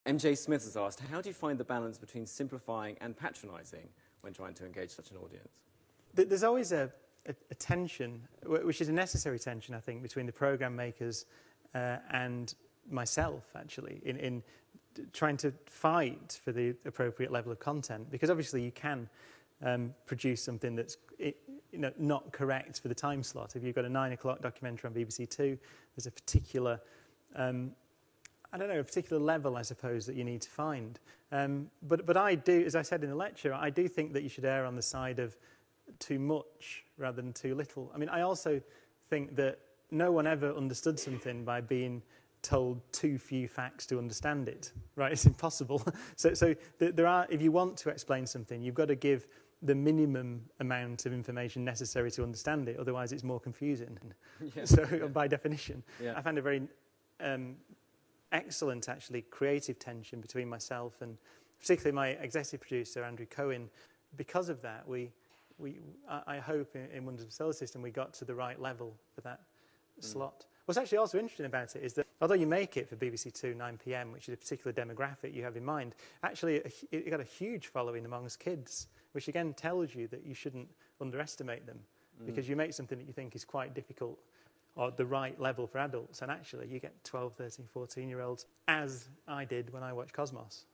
MJ Smith has asked, how do you find the balance between simplifying and patronising when trying to engage such an audience? There's always a tension, which is a necessary tension, I think, between the programme makers and myself, actually, in trying to fight for the appropriate level of content. Because obviously you can produce something that's not correct for the time slot. If you've got a 9 o'clock documentary on BBC Two, there's a particular, a particular level, I suppose, that you need to find. But I do, as I said in the lecture, I do think that you should err on the side of too much rather than too little. I mean, I also think that no one ever understood something by being told too few facts to understand it, right? It's impossible. So there are, if you want to explain something, you've got to give the minimum amount of information necessary to understand it, otherwise it's more confusing. Yeah. So by definition, yeah. I found a very excellent, actually, creative tension between myself and particularly my executive producer, Andrew Cohen. Because of that, I hope in Wonders of the Solar System we got to the right level for that slot. What's actually also interesting about it is that although you make it for BBC Two 9 PM, which is a particular demographic you have in mind, actually it got a huge following amongst kids, which again tells you that you shouldn't underestimate them, because you make something that you think is quite difficult or the right level for adults, and actually you get 12, 13, 14-year-olds, as I did when I watched Cosmos.